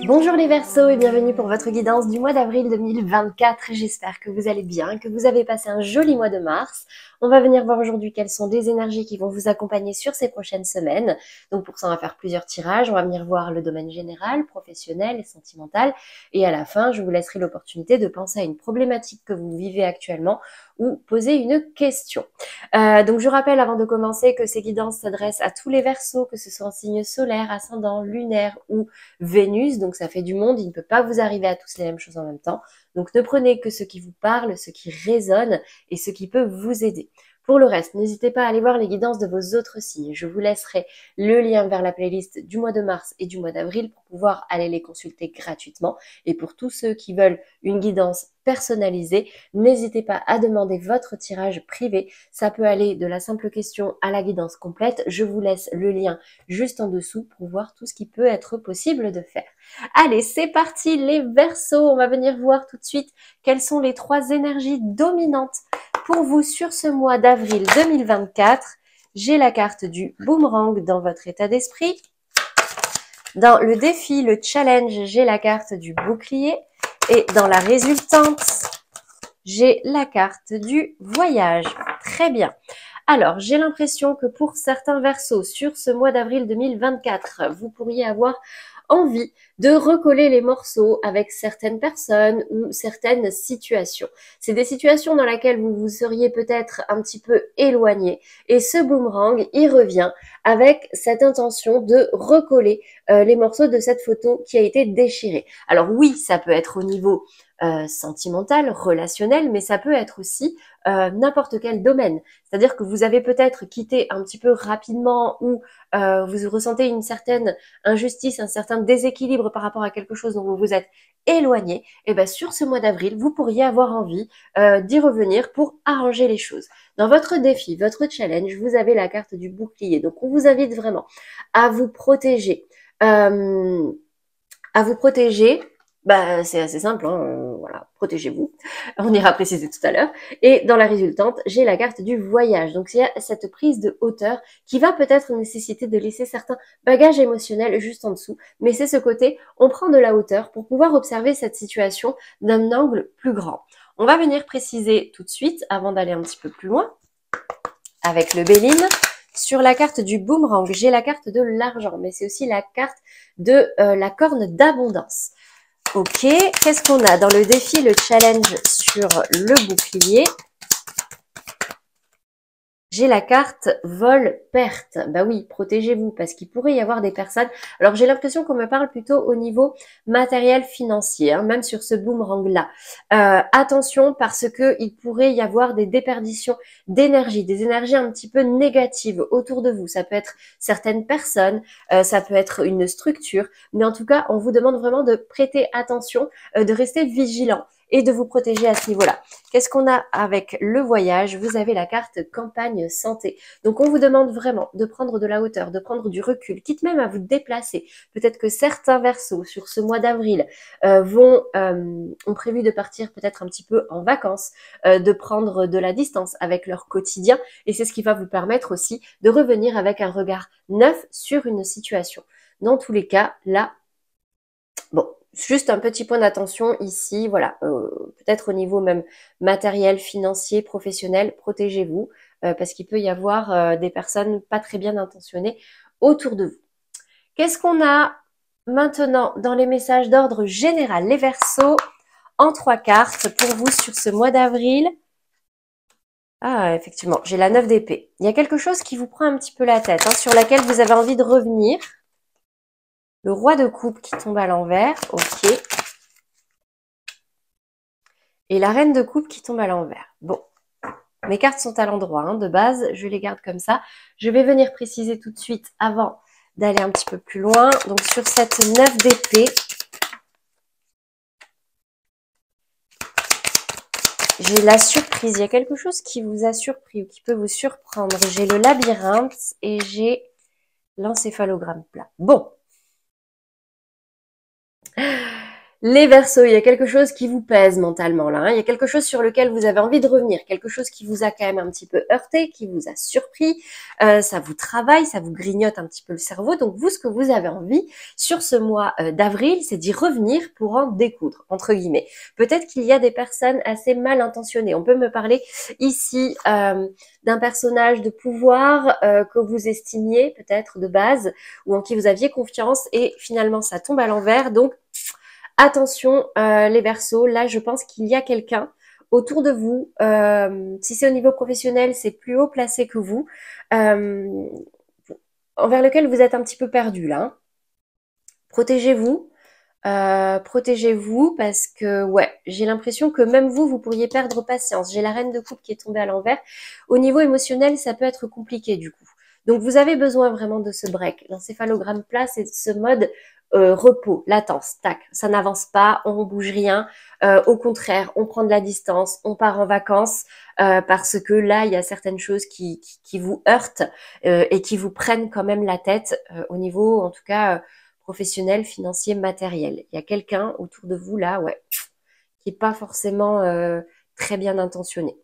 Bonjour les Verseaux et bienvenue pour votre guidance du mois d'avril 2024. J'espère que vous allez bien, que vous avez passé un joli mois de mars. On va venir voir aujourd'hui quelles sont les énergies qui vont vous accompagner sur ces prochaines semaines. Donc pour ça, on va faire plusieurs tirages. On va venir voir le domaine général, professionnel et sentimental. Et à la fin, je vous laisserai l'opportunité de penser à une problématique que vous vivez actuellement ou poser une question. Donc je rappelle avant de commencer que ces guidances s'adressent à tous les Verseaux, que ce soit en signe solaire, ascendant, lunaire ou Vénus, donc ça fait du monde, il ne peut pas vous arriver à tous les mêmes choses en même temps. Donc ne prenez que ce qui vous parle, ce qui résonne et ce qui peut vous aider. Pour le reste, n'hésitez pas à aller voir les guidances de vos autres signes. Je vous laisserai le lien vers la playlist du mois de mars et du mois d'avril pour pouvoir aller les consulter gratuitement. Et pour tous ceux qui veulent une guidance personnalisée, n'hésitez pas à demander votre tirage privé. Ça peut aller de la simple question à la guidance complète. Je vous laisse le lien juste en dessous pour voir tout ce qui peut être possible de faire. Allez, c'est parti les Verseaux. On va venir voir tout de suite quelles sont les 3 énergies dominantes pour vous sur ce mois d'avril 2024. J'ai la carte du boomerang dans votre état d'esprit. Dans le défi, le challenge, j'ai la carte du bouclier. Et dans la résultante, j'ai la carte du voyage. Très bien. Alors, j'ai l'impression que pour certains Verseaux, sur ce mois d'avril 2024, vous pourriez avoir envie de recoller les morceaux avec certaines personnes ou certaines situations. C'est des situations dans lesquelles vous vous seriez peut-être un petit peu éloigné et ce boomerang, il revient avec cette intention de recoller les morceaux de cette photo qui a été déchirée. Alors oui, ça peut être au niveau sentimental, relationnel, mais ça peut être aussi n'importe quel domaine. C'est-à-dire que vous avez peut-être quitté un petit peu rapidement ou vous ressentez une certaine injustice, un certain déséquilibre par rapport à quelque chose dont vous vous êtes éloigné. Et bien sur ce mois d'avril, vous pourriez avoir envie d'y revenir pour arranger les choses. Dans votre défi, votre challenge, vous avez la carte du bouclier. Donc on vous invite vraiment à vous protéger. Bah, c'est assez simple, hein, voilà, protégez-vous. On ira préciser tout à l'heure. Et dans la résultante, j'ai la carte du voyage. Donc, il y a cette prise de hauteur qui va peut-être nécessiter de laisser certains bagages émotionnels juste en dessous. Mais c'est ce côté, on prend de la hauteur pour pouvoir observer cette situation d'un angle plus grand. On va venir préciser tout de suite, avant d'aller un petit peu plus loin, avec le Béline. Sur la carte du boomerang, j'ai la carte de l'argent, mais c'est aussi la carte de la corne d'abondance. Ok, qu'est-ce qu'on a dans le défi, le challenge sur le bouclier? J'ai la carte vol-perte. Bah oui, protégez-vous parce qu'il pourrait y avoir des personnes. Alors j'ai l'impression qu'on me parle plutôt au niveau matériel financier, hein, même sur ce boomerang-là. Attention parce que il pourrait y avoir des déperditions d'énergie, des énergies un petit peu négatives autour de vous. Ça peut être certaines personnes, ça peut être une structure, mais en tout cas, on vous demande vraiment de prêter attention, de rester vigilant et de vous protéger à ce niveau-là. Qu'est-ce qu'on a avec le voyage? Vous avez la carte campagne santé. Donc, on vous demande vraiment de prendre de la hauteur, de prendre du recul, quitte même à vous déplacer. Peut-être que certains Verseaux sur ce mois d'avril ont prévu de partir peut-être un petit peu en vacances, de prendre de la distance avec leur quotidien. Et c'est ce qui va vous permettre aussi de revenir avec un regard neuf sur une situation. Dans tous les cas, là, bon, juste un petit point d'attention ici, voilà, peut-être au niveau même matériel, financier, professionnel, protégez-vous parce qu'il peut y avoir des personnes pas très bien intentionnées autour de vous. Qu'est-ce qu'on a maintenant dans les messages d'ordre général, les Verseaux, en 3 cartes pour vous sur ce mois d'avril? Ah, effectivement, j'ai la 9 d'épée. Il y a quelque chose qui vous prend un petit peu la tête, hein, sur laquelle vous avez envie de revenir. Le roi de coupe qui tombe à l'envers, ok. Et la reine de coupe qui tombe à l'envers. Bon, mes cartes sont à l'endroit, hein, de base, je les garde comme ça. Je vais venir préciser tout de suite avant d'aller un petit peu plus loin. Donc sur cette 9 d'épée, j'ai la surprise. Il y a quelque chose qui vous a surpris ou qui peut vous surprendre. J'ai le labyrinthe et j'ai l'encéphalogramme plat. Bon. Les Verseaux, il y a quelque chose qui vous pèse mentalement là, hein. Il y a quelque chose sur lequel vous avez envie de revenir, quelque chose qui vous a quand même un petit peu heurté, qui vous a surpris, ça vous travaille, ça vous grignote un petit peu le cerveau. Donc vous, ce que vous avez envie sur ce mois d'avril, c'est d'y revenir pour en découdre, entre guillemets. Peut-être qu'il y a des personnes assez mal intentionnées. On peut me parler ici d'un personnage de pouvoir que vous estimiez peut-être de base ou en qui vous aviez confiance et finalement ça tombe à l'envers. Donc attention les Verseaux, là je pense qu'il y a quelqu'un autour de vous, si c'est au niveau professionnel, c'est plus haut placé que vous, euh, envers lequel vous êtes un petit peu perdu là. Hein. Protégez-vous, protégez-vous parce que ouais, j'ai l'impression que même vous, vous pourriez perdre patience. J'ai la reine de coupe qui est tombée à l'envers. Au niveau émotionnel, ça peut être compliqué du coup. Donc vous avez besoin vraiment de ce break. L'encéphalogramme plat, c'est ce mode repos, latence, tac, ça n'avance pas, on ne bouge rien. Au contraire, on prend de la distance, on part en vacances parce que là, il y a certaines choses qui vous heurtent et qui vous prennent quand même la tête au niveau, en tout cas, professionnel, financier, matériel. Il y a quelqu'un autour de vous là, ouais, qui est pas forcément très bien intentionné.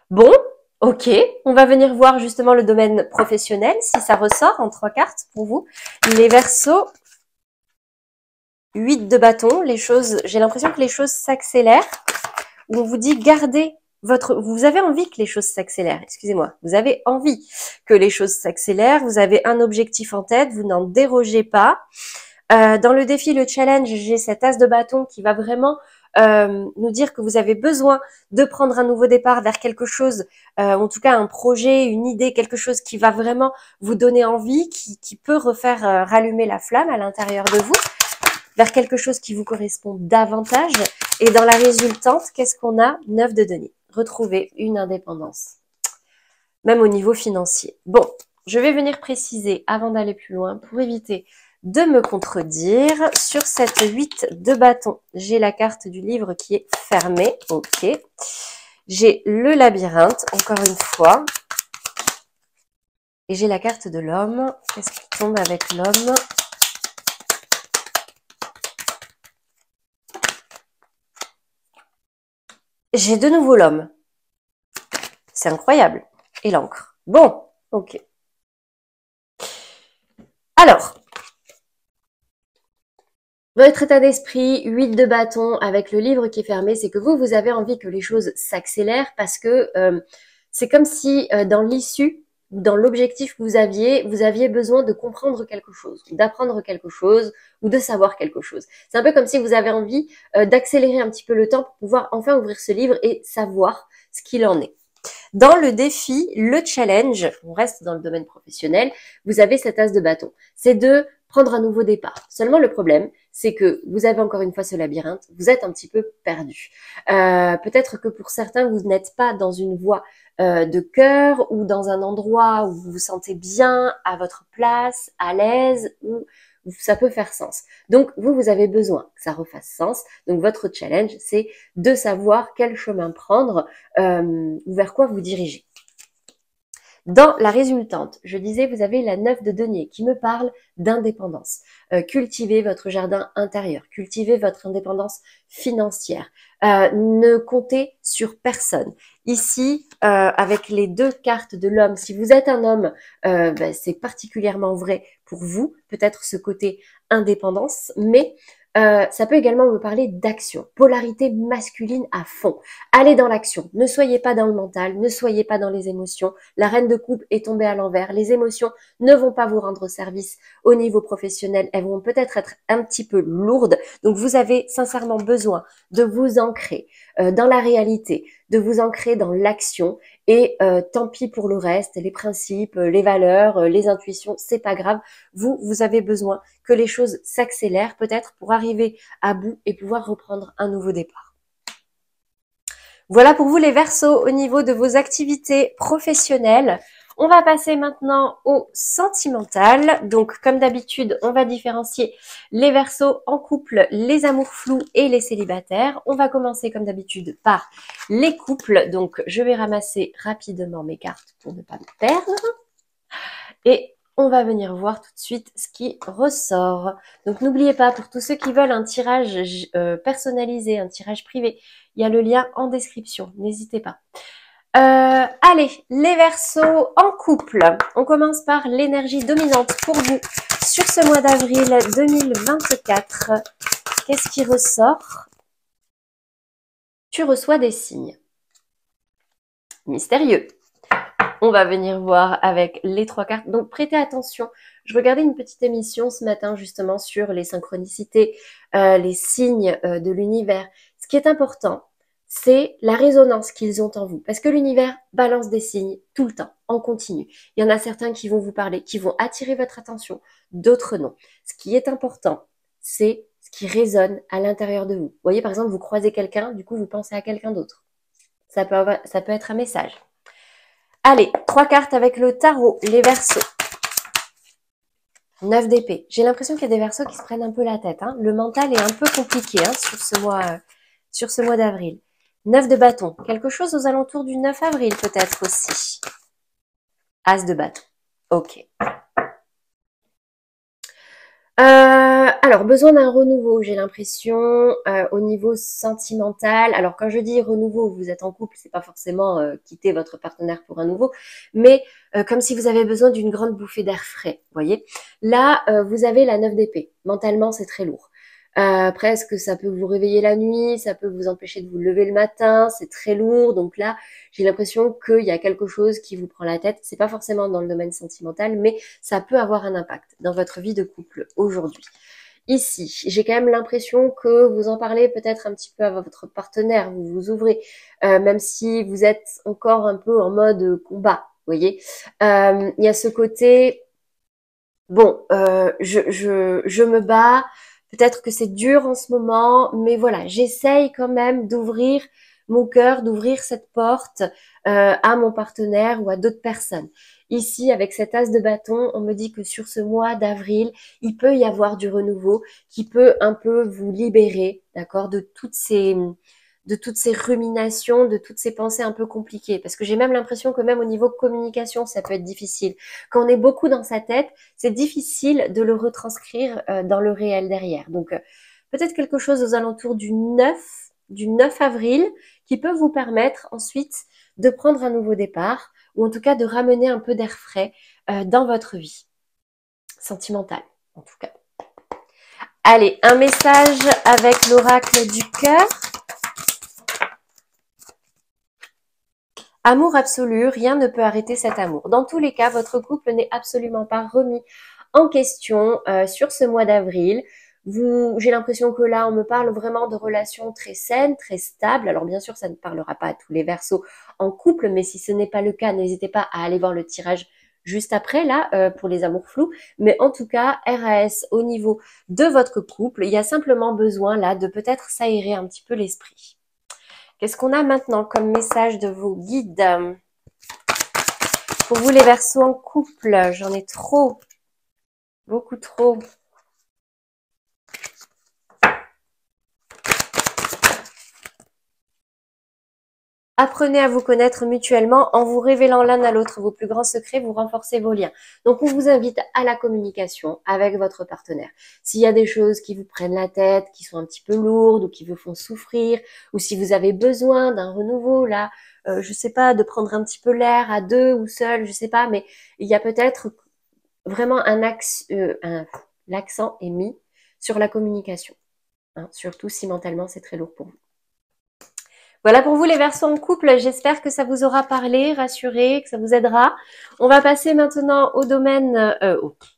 Bon, ok, on va venir voir justement le domaine professionnel, si ça ressort en 3 cartes pour vous. Les Verseaux, 8 de bâton, les choses, j'ai l'impression que les choses s'accélèrent. On vous dit gardez vous avez envie que les choses s'accélèrent, excusez-moi, vous avez envie que les choses s'accélèrent, vous avez un objectif en tête, vous n'en dérogez pas. Dans le défi, le challenge, j'ai cet as de bâton qui va vraiment nous dire que vous avez besoin de prendre un nouveau départ vers quelque chose, en tout cas un projet, une idée, quelque chose qui va vraiment vous donner envie, qui peut refaire rallumer la flamme à l'intérieur de vous, vers quelque chose qui vous correspond davantage. Et dans la résultante, qu'est-ce qu'on a? 9 de denier. Retrouver une indépendance, même au niveau financier. Bon, je vais venir préciser avant d'aller plus loin pour éviter de me contredire. Sur cette 8 de bâton, j'ai la carte du livre qui est fermée. Ok. J'ai le labyrinthe, encore une fois. Et j'ai la carte de l'homme. Qu'est-ce qui tombe avec l'homme? J'ai de nouveau l'homme. C'est incroyable. Et l'encre. Bon, ok. Alors, votre état d'esprit, 8 de bâton avec le livre qui est fermé, c'est que vous avez envie que les choses s'accélèrent parce que c'est comme si dans l'issue, dans l'objectif que vous aviez besoin de comprendre quelque chose, d'apprendre quelque chose ou de savoir quelque chose. C'est un peu comme si vous avez envie d'accélérer un petit peu le temps pour pouvoir enfin ouvrir ce livre et savoir ce qu'il en est. Dans le défi, le challenge, on reste dans le domaine professionnel, vous avez cet as de bâton. C'est de prendre un nouveau départ. Seulement le problème, c'est que vous avez encore une fois ce labyrinthe, vous êtes un petit peu perdu. Peut-être que pour certains, vous n'êtes pas dans une voie de cœur ou dans un endroit où vous vous sentez bien, à votre place, à l'aise, où ça peut faire sens. Donc, vous avez besoin que ça refasse sens. Donc, votre challenge, c'est de savoir quel chemin prendre ou vers quoi vous dirigez. Dans la résultante, je disais, vous avez la 9 de denier qui me parle d'indépendance. Cultivez votre jardin intérieur, cultivez votre indépendance financière. Ne comptez sur personne. Ici, avec les 2 cartes de l'homme, si vous êtes un homme, c'est particulièrement vrai pour vous, peut-être ce côté indépendance, mais ça peut également me parler d'action, polarité masculine à fond. Allez dans l'action, ne soyez pas dans le mental, ne soyez pas dans les émotions. La reine de coupe est tombée à l'envers, les émotions ne vont pas vous rendre service au niveau professionnel, elles vont peut-être être un petit peu lourdes, donc vous avez sincèrement besoin de vous ancrer dans la réalité, de vous ancrer dans l'action et tant pis pour le reste, les principes, les valeurs, les intuitions, c'est pas grave. Vous avez besoin que les choses s'accélèrent peut-être pour arriver à bout et pouvoir reprendre un nouveau départ. Voilà pour vous les Verseaux au niveau de vos activités professionnelles. On va passer maintenant au sentimental. Donc, comme d'habitude, on va différencier les Verseaux en couple, les amours flous et les célibataires. On va commencer comme d'habitude par les couples. Donc, je vais ramasser rapidement mes cartes pour ne pas me perdre. Et on va venir voir tout de suite ce qui ressort. Donc n'oubliez pas, pour tous ceux qui veulent un tirage personnalisé, un tirage privé, il y a le lien en description, n'hésitez pas. Allez, les Verseaux en couple. On commence par l'énergie dominante pour vous sur ce mois d'avril 2024. Qu'est-ce qui ressort? Tu reçois des signes. Mystérieux. On va venir voir avec les 3 cartes. Donc, prêtez attention. Je regardais une petite émission ce matin justement sur les synchronicités, les signes de l'univers. Ce qui est important, c'est la résonance qu'ils ont en vous. Parce que l'univers balance des signes tout le temps, en continu. Il y en a certains qui vont vous parler, qui vont attirer votre attention, d'autres non. Ce qui est important, c'est ce qui résonne à l'intérieur de vous. Vous voyez, par exemple, vous croisez quelqu'un, du coup, vous pensez à quelqu'un d'autre. Ça peut être un message. Allez, 3 cartes avec le tarot, les Verseaux. 9 d'épée. J'ai l'impression qu'il y a des Verseaux qui se prennent un peu la tête. Hein. Le mental est un peu compliqué sur ce mois d'avril. 9 de bâton. Quelque chose aux alentours du 9 avril peut-être aussi. As de bâton. Ok. Alors, besoin d'un renouveau, j'ai l'impression, au niveau sentimental. Alors, quand je dis renouveau, vous êtes en couple, c'est pas forcément quitter votre partenaire pour un nouveau, mais comme si vous avez besoin d'une grande bouffée d'air frais, vous voyez. Là, vous avez la 9 d'épée. Mentalement, c'est très lourd. Presque, ça peut vous réveiller la nuit, ça peut vous empêcher de vous lever le matin, c'est très lourd. Donc là, j'ai l'impression qu'il y a quelque chose qui vous prend la tête. C'est pas forcément dans le domaine sentimental, mais ça peut avoir un impact dans votre vie de couple aujourd'hui. Ici, j'ai quand même l'impression que vous en parlez peut-être un petit peu à votre partenaire, vous vous ouvrez, même si vous êtes encore un peu en mode combat, vous voyez. Il y a ce côté, bon, je me bats, peut-être que c'est dur en ce moment, mais voilà, j'essaye quand même d'ouvrir mon cœur, d'ouvrir cette porte à mon partenaire ou à d'autres personnes. Ici, avec cet as de bâton, on me dit que sur ce mois d'avril, il peut y avoir du renouveau qui peut un peu vous libérer, d'accord, de toutes ces ruminations, de toutes ces pensées un peu compliquées. Parce que j'ai même l'impression que même au niveau communication, ça peut être difficile. Quand on est beaucoup dans sa tête, c'est difficile de le retranscrire dans le réel derrière. Donc, peut-être quelque chose aux alentours du 9 avril qui peut vous permettre ensuite de prendre un nouveau départ ou en tout cas de ramener un peu d'air frais dans votre vie sentimentale, en tout cas. Allez, un message avec l'oracle du cœur. Amour absolu, rien ne peut arrêter cet amour. Dans tous les cas, votre couple n'est absolument pas remis en question sur ce mois d'avril. J'ai l'impression que là, on me parle vraiment de relations très saines, très stables. Alors bien sûr, ça ne parlera pas à tous les Verseaux en couple, mais si ce n'est pas le cas, n'hésitez pas à aller voir le tirage juste après, là, pour les amours flous. Mais en tout cas, RAS, au niveau de votre couple, il y a simplement besoin, là, de peut-être s'aérer un petit peu l'esprit. Qu'est-ce qu'on a maintenant comme message de vos guides? Pour vous les Verseaux en couple, j'en ai trop, beaucoup trop. Apprenez à vous connaître mutuellement en vous révélant l'un à l'autre vos plus grands secrets, vous renforcez vos liens. Donc, on vous invite à la communication avec votre partenaire. S'il y a des choses qui vous prennent la tête, qui sont un petit peu lourdes ou qui vous font souffrir, ou si vous avez besoin d'un renouveau, là, je sais pas, de prendre un petit peu l'air à deux ou seul, je sais pas, mais il y a peut-être vraiment l'accent est mis sur la communication. Hein, surtout si mentalement c'est très lourd pour vous. Voilà pour vous les Verseaux en couple, j'espère que ça vous aura parlé, rassuré, que ça vous aidera. On va passer maintenant au domaine,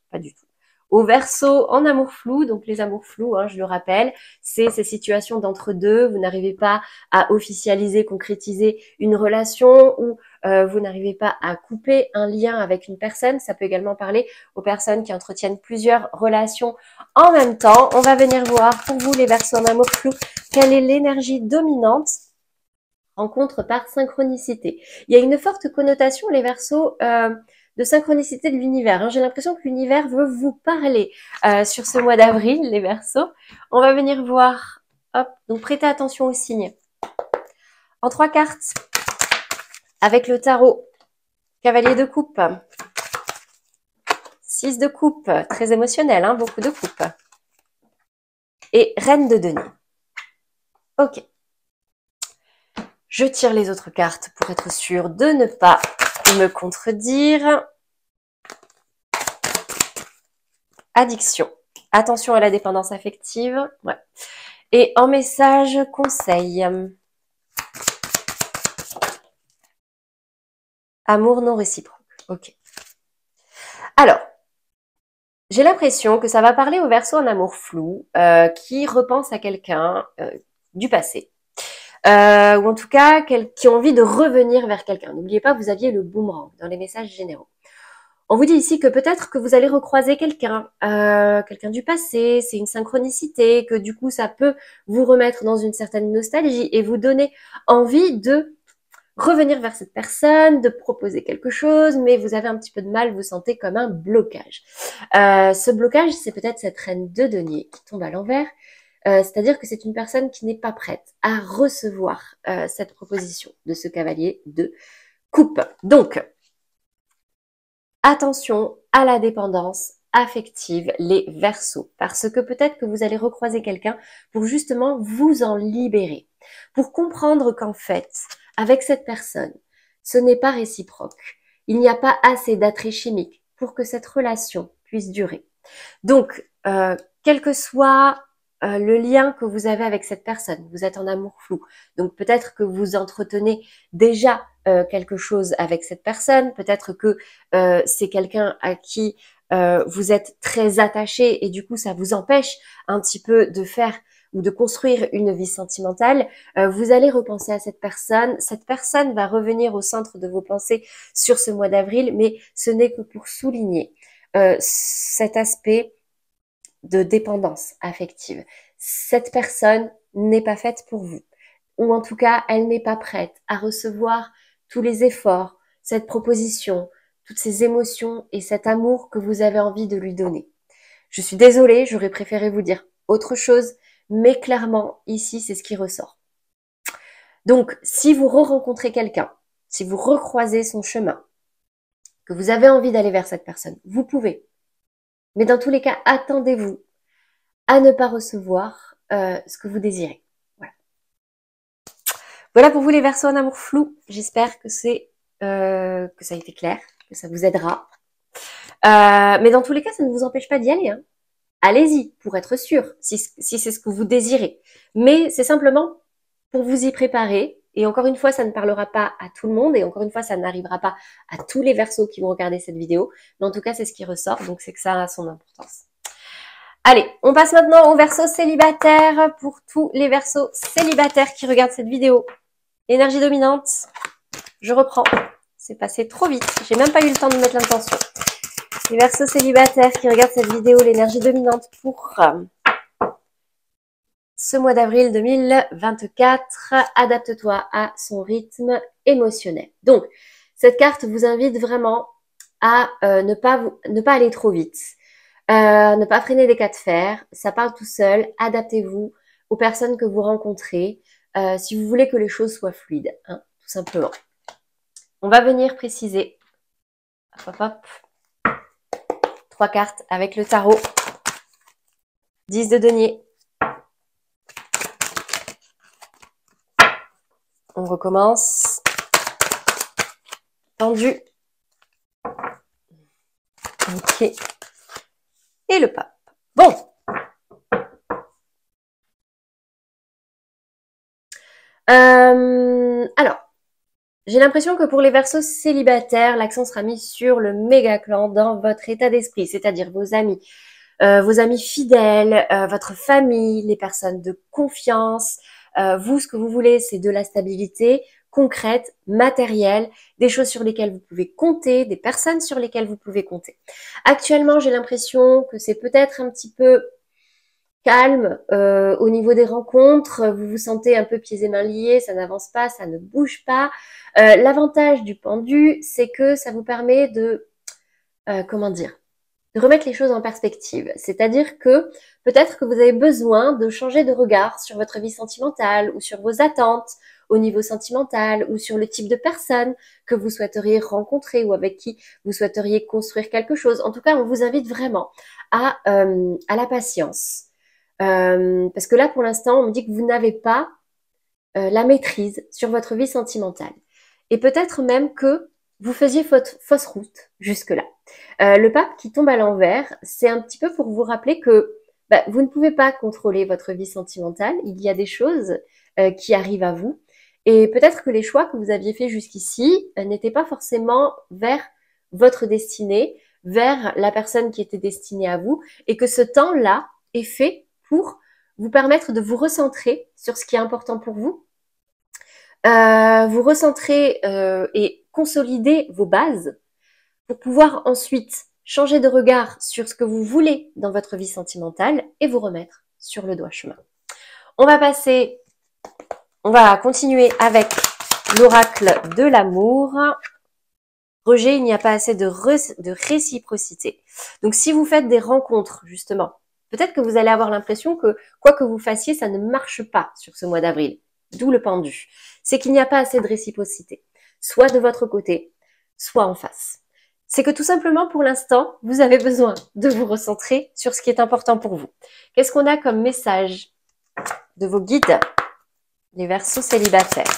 pas du tout, aux Verseaux en amour flou. Donc les amours flous, hein, je le rappelle, c'est ces situations d'entre-deux, vous n'arrivez pas à officialiser, concrétiser une relation ou vous n'arrivez pas à couper un lien avec une personne. Ça peut également parler aux personnes qui entretiennent plusieurs relations en même temps. On va venir voir pour vous les Verseaux en amour flou, quelle est l'énergie dominante. Rencontre par synchronicité. Il y a une forte connotation, les Verseaux, de synchronicité de l'univers. Hein. J'ai l'impression que l'univers veut vous parler sur ce mois d'avril, les Verseaux. On va venir voir. Hop, donc prêtez attention aux signes. En 3 cartes, avec le tarot, cavalier de coupe, 6 de coupe, très émotionnel, hein, beaucoup de coupe. Et reine de denier. Ok. Je tire les autres cartes pour être sûre de ne pas me contredire. Addiction. Attention à la dépendance affective. Ouais. Et en message, conseil. Amour non réciproque. Ok. Alors, j'ai l'impression que ça va parler au Verseau un amour flou qui repense à quelqu'un du passé. Ou en tout cas, qui a envie de revenir vers quelqu'un. N'oubliez pas, vous aviez le boomerang dans les messages généraux. On vous dit ici que peut-être que vous allez recroiser quelqu'un, quelqu'un du passé, c'est une synchronicité, que du coup ça peut vous remettre dans une certaine nostalgie et vous donner envie de revenir vers cette personne, de proposer quelque chose, mais vous avez un petit peu de mal, vous sentez comme un blocage. Ce blocage, c'est peut-être cette reine de denier qui tombe à l'envers, c'est-à-dire que c'est une personne qui n'est pas prête à recevoir cette proposition de ce cavalier de coupe. Donc, attention à la dépendance affective, les Verseaux, parce que peut-être que vous allez recroiser quelqu'un pour justement vous en libérer, pour comprendre qu'en fait, avec cette personne, ce n'est pas réciproque. Il n'y a pas assez d'attrait chimique pour que cette relation puisse durer. Donc, quel que soit le lien que vous avez avec cette personne, vous êtes en amour flou. Donc peut-être que vous entretenez déjà quelque chose avec cette personne, peut-être que c'est quelqu'un à qui vous êtes très attaché et du coup ça vous empêche un petit peu de faire ou de construire une vie sentimentale. Vous allez repenser à cette personne va revenir au centre de vos pensées sur ce mois d'avril, mais ce n'est que pour souligner cet aspect de dépendance affective. Cette personne n'est pas faite pour vous, ou en tout cas, elle n'est pas prête à recevoir tous les efforts, cette proposition, toutes ces émotions et cet amour que vous avez envie de lui donner. Je suis désolée, j'aurais préféré vous dire autre chose, mais clairement, ici, c'est ce qui ressort. Donc, si vous re-rencontrez quelqu'un, si vous recroisez son chemin, que vous avez envie d'aller vers cette personne, vous pouvez. Mais dans tous les cas, attendez-vous à ne pas recevoir ce que vous désirez. Voilà. Voilà pour vous les Verseaux en amour flou. J'espère que ça a été clair, que ça vous aidera. Mais dans tous les cas, ça ne vous empêche pas d'y aller. Hein. Allez-y pour être sûr, si c'est ce que vous désirez. Mais c'est simplement pour vous y préparer. Et encore une fois, ça ne parlera pas à tout le monde. Et encore une fois, ça n'arrivera pas à tous les Verseaux qui vont regarder cette vidéo. Mais en tout cas, c'est ce qui ressort. Donc, c'est que ça a son importance. Allez, on passe maintenant aux Verseaux célibataires pour tous les Verseaux célibataires qui regardent cette vidéo. Énergie dominante, je reprends. C'est passé trop vite, j'ai même pas eu le temps de mettre l'intention. Les Verseaux célibataires qui regardent cette vidéo, l'énergie dominante pour ce mois d'avril 2024. Adapte-toi à son rythme émotionnel. Donc, cette carte vous invite vraiment à ne pas aller trop vite. Ne pas freiner des cas de fer, ça parle tout seul, adaptez-vous aux personnes que vous rencontrez, si vous voulez que les choses soient fluides, hein, tout simplement. On va venir préciser, hop, hop, hop. 3 cartes avec le tarot, 10 de denier. On recommence, tendu, ok, et le pape. Bon. Alors, j'ai l'impression que pour les Verseaux célibataires, l'accent sera mis sur le méga clan dans votre état d'esprit, c'est-à-dire vos amis fidèles, votre famille, les personnes de confiance. Vous, ce que vous voulez, c'est de la stabilité concrète, matérielle, des choses sur lesquelles vous pouvez compter, des personnes sur lesquelles vous pouvez compter. Actuellement, j'ai l'impression que c'est peut-être un petit peu calme au niveau des rencontres, vous vous sentez un peu pieds et mains liés, ça n'avance pas, ça ne bouge pas. L'avantage du pendu, c'est que ça vous permet de, de remettre les choses en perspective. C'est-à-dire que peut-être que vous avez besoin de changer de regard sur votre vie sentimentale ou sur vos attentes au niveau sentimental ou sur le type de personne que vous souhaiteriez rencontrer ou avec qui vous souhaiteriez construire quelque chose. En tout cas, on vous invite vraiment à la patience. Parce que là, pour l'instant, on me dit que vous n'avez pas la maîtrise sur votre vie sentimentale. Et peut-être même que vous faisiez fausse route jusque-là. Le pape qui tombe à l'envers, c'est un petit peu pour vous rappeler que vous ne pouvez pas contrôler votre vie sentimentale. Il y a des choses qui arrivent à vous. Et peut-être que les choix que vous aviez faits jusqu'ici n'étaient pas forcément vers votre destinée, vers la personne qui était destinée à vous, et que ce temps-là est fait pour vous permettre de vous recentrer sur ce qui est important pour vous, vous recentrer et consolider vos bases pour pouvoir ensuite changer de regard sur ce que vous voulez dans votre vie sentimentale et vous remettre sur le droit chemin. On va continuer avec l'oracle de l'amour. Rejet, il n'y a pas assez de réciprocité. Donc si vous faites des rencontres, justement, peut-être que vous allez avoir l'impression que quoi que vous fassiez, ça ne marche pas sur ce mois d'avril. D'où le pendu. C'est qu'il n'y a pas assez de réciprocité. Soit de votre côté, soit en face. C'est que tout simplement, pour l'instant, vous avez besoin de vous recentrer sur ce qui est important pour vous. Qu'est-ce qu'on a comme message de vos guides, les Verseaux célibataires?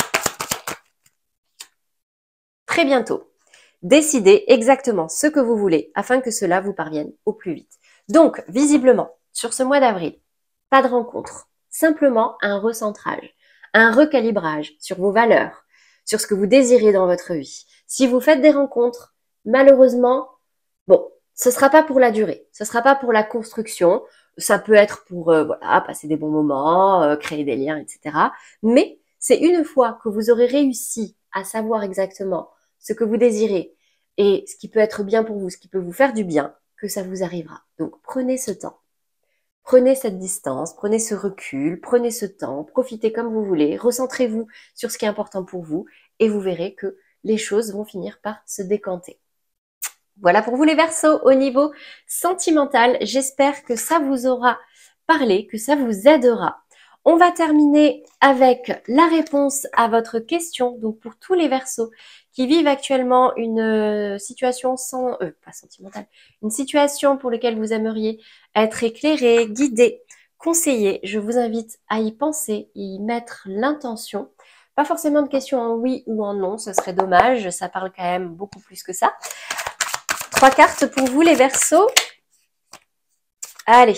Très bientôt, décidez exactement ce que vous voulez afin que cela vous parvienne au plus vite. Donc, visiblement, sur ce mois d'avril, pas de rencontre, simplement un recentrage, un recalibrage sur vos valeurs, sur ce que vous désirez dans votre vie. Si vous faites des rencontres, malheureusement, bon, ce sera pas pour la durée, ce sera pas pour la construction, ça peut être pour voilà, passer des bons moments, créer des liens, etc. Mais c'est une fois que vous aurez réussi à savoir exactement ce que vous désirez et ce qui peut être bien pour vous, ce qui peut vous faire du bien, que ça vous arrivera. Donc prenez ce temps. Prenez cette distance, prenez ce recul, prenez ce temps, profitez comme vous voulez, recentrez-vous sur ce qui est important pour vous et vous verrez que les choses vont finir par se décanter. Voilà pour vous les Verseaux au niveau sentimental. J'espère que ça vous aura parlé, que ça vous aidera. On va terminer avec la réponse à votre question. Donc pour tous les Verseaux qui vivent actuellement une situation pas sentimentale, une situation pour laquelle vous aimeriez être éclairé, guidé, conseillé, je vous invite à y penser, y mettre l'intention. Pas forcément de questions en oui ou en non, ce serait dommage, ça parle quand même beaucoup plus que ça. 3 cartes pour vous les Verseaux. Allez.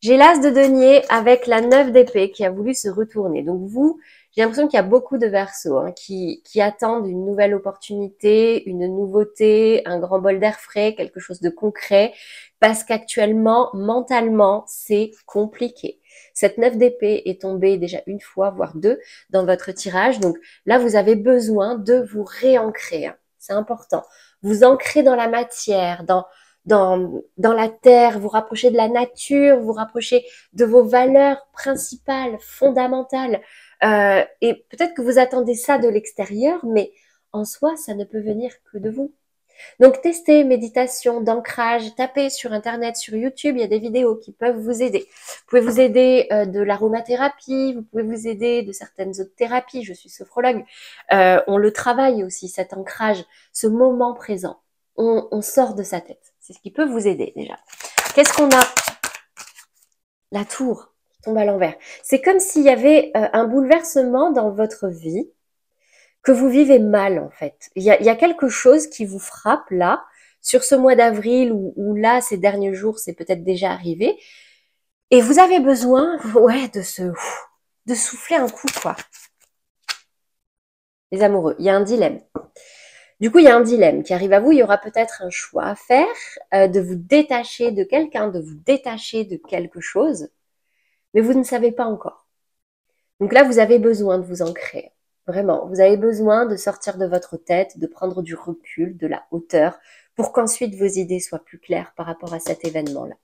J'ai l'As de denier avec la 9 d'épée qui a voulu se retourner. Donc vous, j'ai l'impression qu'il y a beaucoup de Verseaux qui attendent une nouvelle opportunité, une nouveauté, un grand bol d'air frais, quelque chose de concret, parce qu'actuellement, mentalement, c'est compliqué. Cette 9 d'épée est tombée déjà une fois, voire deux, dans votre tirage. Donc là, vous avez besoin de vous réancrer. C'est important. Vous ancrer dans la matière, dans la terre, vous rapprocher de la nature, vous rapprocher de vos valeurs principales, fondamentales. Et peut-être que vous attendez ça de l'extérieur, mais en soi, ça ne peut venir que de vous. Donc, testez méditation, d'ancrage, tapez sur Internet, sur YouTube, il y a des vidéos qui peuvent vous aider. Vous pouvez vous aider de l'aromathérapie, vous pouvez vous aider de certaines autres thérapies, je suis sophrologue. On le travaille aussi, cet ancrage, ce moment présent. On sort de sa tête. C'est ce qui peut vous aider déjà. Qu'est-ce qu'on a? La tour qui tombe à l'envers. C'est comme s'il y avait un bouleversement dans votre vie que vous vivez mal en fait. Il y a quelque chose qui vous frappe là, sur ce mois d'avril ou là, ces derniers jours, c'est peut-être déjà arrivé. Et vous avez besoin de souffler un coup quoi. Les amoureux, il y a un dilemme. Du coup, il y a un dilemme qui arrive à vous. Il y aura peut-être un choix à faire, de vous détacher de quelqu'un, de vous détacher de quelque chose, mais vous ne savez pas encore. Donc là, vous avez besoin de vous ancrer. Vraiment, vous avez besoin de sortir de votre tête, de prendre du recul, de la hauteur, pour qu'ensuite vos idées soient plus claires par rapport à cet événement-là.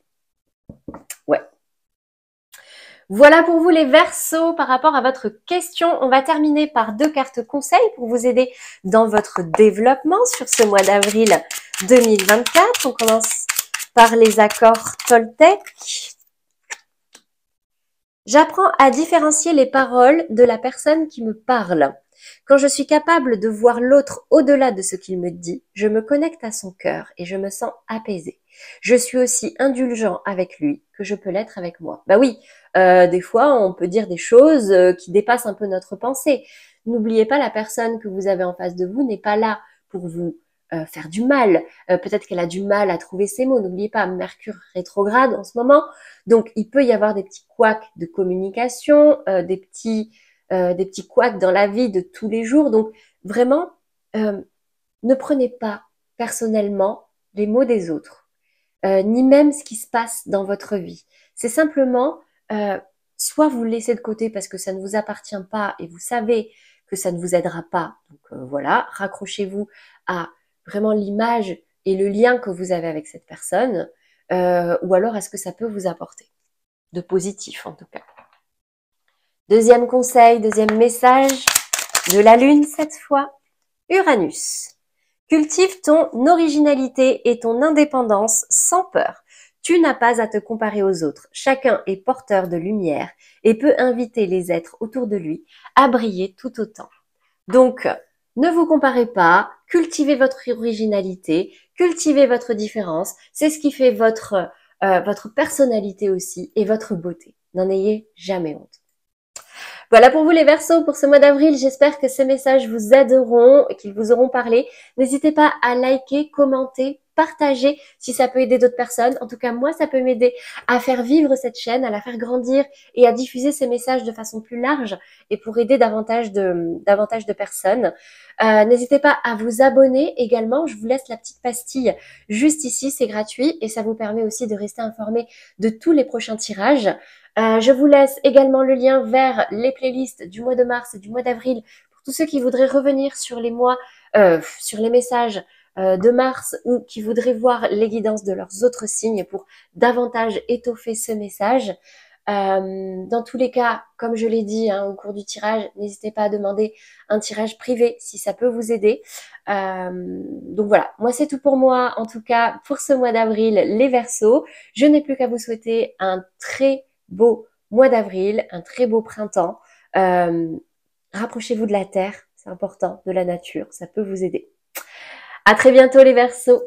Ouais. Voilà pour vous les Verseaux par rapport à votre question. On va terminer par 2 cartes conseils pour vous aider dans votre développement sur ce mois d'avril 2024. On commence par les accords Toltec. J'apprends à différencier les paroles de la personne qui me parle. Quand je suis capable de voir l'autre au-delà de ce qu'il me dit, je me connecte à son cœur et je me sens apaisée. Je suis aussi indulgent avec lui que je peux l'être avec moi. Bah oui, des fois on peut dire des choses qui dépassent un peu notre pensée. N'oubliez pas, la personne que vous avez en face de vous n'est pas là pour vous faire du mal. Peut-être qu'elle a du mal à trouver ses mots. N'oubliez pas, Mercure rétrograde en ce moment. Donc, il peut y avoir des petits couacs de communication, des petits couacs dans la vie de tous les jours. Donc, vraiment, euh, ne prenez pas personnellement les mots des autres, ni même ce qui se passe dans votre vie. C'est simplement, euh, soit vous le laissez de côté parce que ça ne vous appartient pas et vous savez que ça ne vous aidera pas. Donc voilà, raccrochez-vous à vraiment l'image et le lien que vous avez avec cette personne, ou alors est-ce que ça peut vous apporter de positif en tout cas. Deuxième conseil, deuxième message de la Lune cette fois, Uranus. Cultive ton originalité et ton indépendance sans peur. Tu n'as pas à te comparer aux autres. Chacun est porteur de lumière et peut inviter les êtres autour de lui à briller tout autant. Donc, ne vous comparez pas, cultivez votre originalité, cultivez votre différence. C'est ce qui fait votre personnalité aussi et votre beauté. N'en ayez jamais honte. Voilà pour vous les Verseaux pour ce mois d'avril. J'espère que ces messages vous aideront et qu'ils vous auront parlé. N'hésitez pas à liker, commenter, partager si ça peut aider d'autres personnes. En tout cas, moi, ça peut m'aider à faire vivre cette chaîne, à la faire grandir et à diffuser ces messages de façon plus large et pour aider davantage de personnes. N'hésitez pas à vous abonner également. Je vous laisse la petite pastille juste ici, c'est gratuit et ça vous permet aussi de rester informé de tous les prochains tirages. Je vous laisse également le lien vers les playlists du mois de mars et du mois d'avril pour tous ceux qui voudraient revenir sur les mois, sur les messages de mars ou qui voudraient voir les guidances de leurs autres signes pour davantage étoffer ce message. Dans tous les cas, comme je l'ai dit au cours du tirage, n'hésitez pas à demander un tirage privé si ça peut vous aider. Donc voilà, moi c'est tout pour moi en tout cas pour ce mois d'avril, les Verseaux. Je n'ai plus qu'à vous souhaiter un très beau mois d'avril, un très beau printemps. Rapprochez-vous de la terre, c'est important, de la nature, ça peut vous aider. À très bientôt les Verseaux.